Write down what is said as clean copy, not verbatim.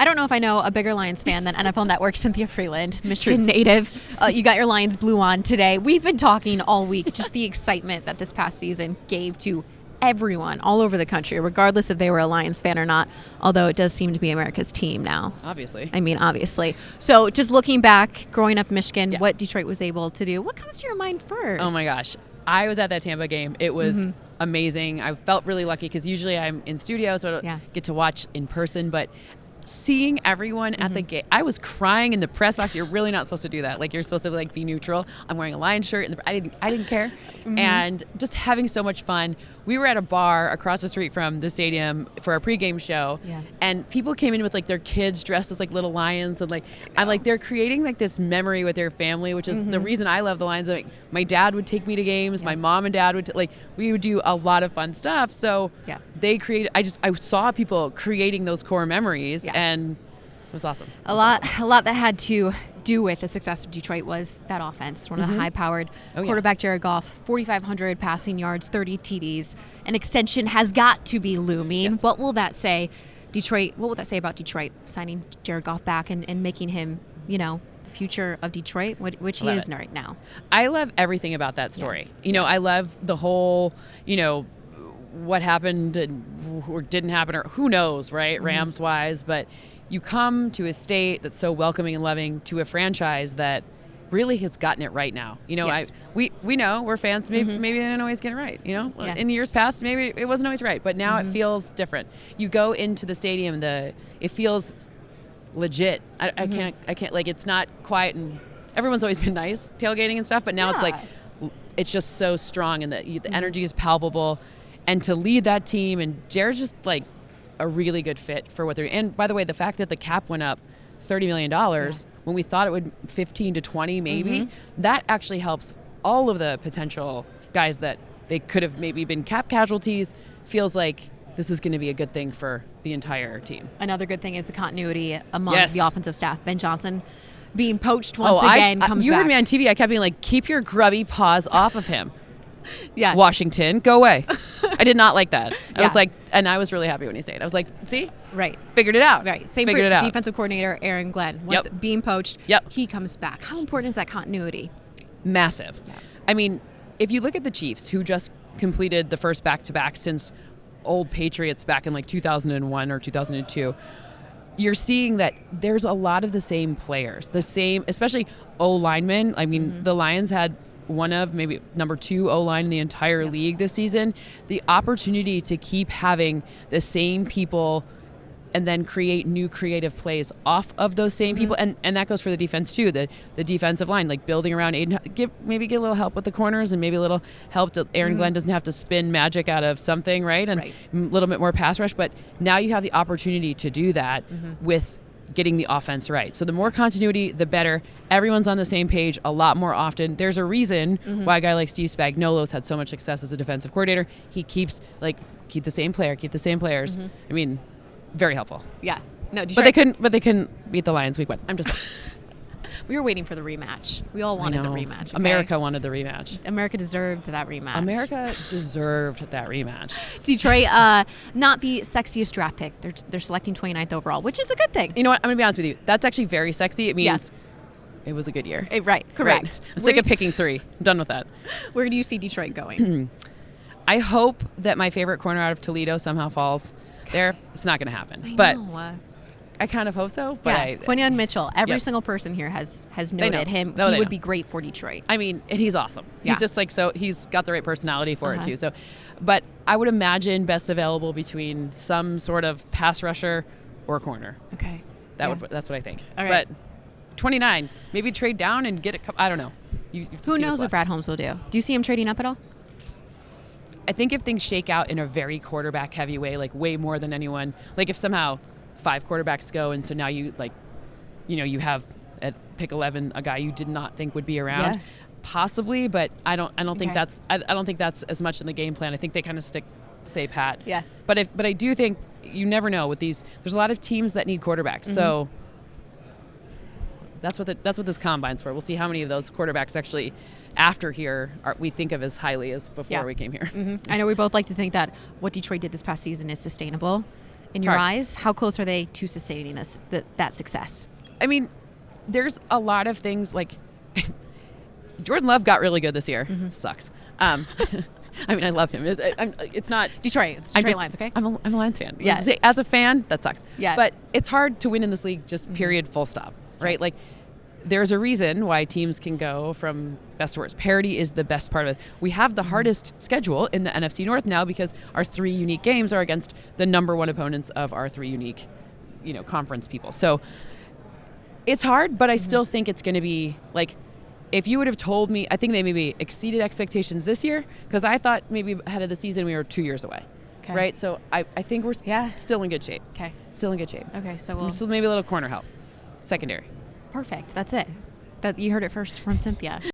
I don't know if I know a bigger Lions fan than NFL Network Cynthia Frelund, Michigan native. You got your Lions blue on today. We've been talking all week, just the excitement that this past season gave to everyone all over the country, regardless if they were a Lions fan or not, although it does seem to be America's team now. Obviously. So just looking back, growing up in Michigan, what Detroit was able to do, what comes to your mind first? Oh, my gosh. I was at that Tampa game. It was amazing. I felt really lucky because usually I'm in studio, so I don't get to watch in person, but seeing everyone at the game, I was crying in the press box. You're really not supposed to do that. Like, you're supposed to like be neutral. I'm wearing a Lions shirt, and I didn't care, and just having so much fun. We were at a bar across the street from the stadium for our pregame show, and people came in with like their kids dressed as like little lions, and like I'm like, they're creating like this memory with their family, which is the reason I love the Lions. Like, my dad would take me to games, my mom and dad would we would do a lot of fun stuff. So they created. I saw people creating those core memories, and it was awesome. A lot that had to do with the success of Detroit was that offense. One of the high-powered quarterback, Jared Goff, 4,500 passing yards, 30 TDs. An extension has got to be looming. Yes. What will that say, Detroit? What will that say about Detroit signing Jared Goff back and making him, the future of Detroit, which he is right now? I love everything about that story. I love the whole, what happened or didn't happen, or who knows, right? Rams-wise, but you come to a state that's so welcoming and loving, to a franchise that really has gotten it right now. We know, we're fans. Maybe they didn't always get it right. In years past, maybe it wasn't always right, but now it feels different. You go into the stadium, it feels legit. I can't like, it's not quiet, and everyone's always been nice tailgating and stuff, but now it's like, it's just so strong, and the energy is palpable, and to lead that team, and Jared's just like a really good fit for what they're. And by the way, the fact that the cap went up $30 million when we thought it would 15 to 20 maybe, that actually helps all of the potential guys that they could have maybe been cap casualties. Feels like this is going to be a good thing for the entire team. Another good thing is the continuity among the offensive staff. Ben Johnson being poached once again comes back. You heard me on TV. I kept being like, keep your grubby paws off of him. Washington, go away. I did not like that. I was like, and I was really happy when he stayed. I was like, see? Right. Figured it out. Right. Same Figured for defensive coordinator Aaron Glenn. Once being poached, he comes back. How important is that continuity? Massive. Yeah. I mean, if you look at the Chiefs, who just completed the first back-to-back since old Patriots back in like 2001 or 2002, you're seeing that there's a lot of the same players, especially O-linemen. I mean, the Lions had one of maybe number 2 O-line in the entire league this season. The opportunity to keep having the same people and then create new creative plays off of those same people, and that goes for the defense too. The defensive line, like building around Aiden, get a little help with the corners, and maybe a little help to Aaron Glenn doesn't have to spin magic out of something, right? And a little bit more pass rush, but now you have the opportunity to do that with getting the offense right. So the more continuity, the better. Everyone's on the same page a lot more often. There's a reason why a guy like Steve Spagnuolo's had so much success as a defensive coordinator. He keeps keep the same players. I mean, very helpful. Yeah. No, but they couldn't beat the Lions week 1. I'm just we were waiting for the rematch. We all wanted the rematch. Okay? America wanted the rematch. America deserved that rematch. America deserved that rematch. Detroit, not the sexiest draft pick. They're selecting 29th overall, which is a good thing. You know what? I'm going to be honest with you. That's actually very sexy. It means it was a good year. Right. Correct. Right. I'm sick of picking 3. I'm done with that. Where do you see Detroit going? I hope that my favorite corner out of Toledo somehow falls there. It's not going to happen. But I kind of hope so. But Quinyon Mitchell. Every single person here has noted him. He would be great for Detroit. I mean, and he's awesome. He's just like, so he's got the right personality for it too. So, but I would imagine best available between some sort of pass rusher or corner. Okay. That's what I think. All right. But 29, maybe trade down and get it. I don't know. Who knows what Brad Holmes will do? Do you see him trading up at all? I think if things shake out in a very quarterback heavy way, like way more than anyone, like if somehow 5 quarterbacks go, and so now you you have at pick 11 a guy you did not think would be around, possibly, but I don't think that's as much in the game plan. I think they kind of stay pat. Yeah. But I do think you never know with these. There's a lot of teams that need quarterbacks, so that's what this combine's for. We'll see how many of those quarterbacks actually after here we think of as highly as before we came here. I know we both like to think that what Detroit did this past season is sustainable. in your eyes? How close are they to sustaining that success? I mean, there's a lot of things like Jordan Love got really good this year. Sucks. I mean, I love him. It's not Detroit. It's Detroit Lions, okay? I'm a Lions fan. Yeah. As a fan, that sucks. Yeah. But it's hard to win in this league, just period, full stop, right? Like, there's a reason why teams can go from best to worst. Parity is the best part of it. We have the hardest schedule in the NFC North now because our 3 unique games are against the number 1 opponents of our 3 unique, conference people. So it's hard, but I still think it's going to be like, if you would have told me, I think they maybe exceeded expectations this year because I thought maybe ahead of the season we were 2 years away, right? So I think we're still in good shape. Okay. Still in good shape. Okay, so Still maybe a little corner help, secondary. Perfect. That's it. You heard it first from Cynthia.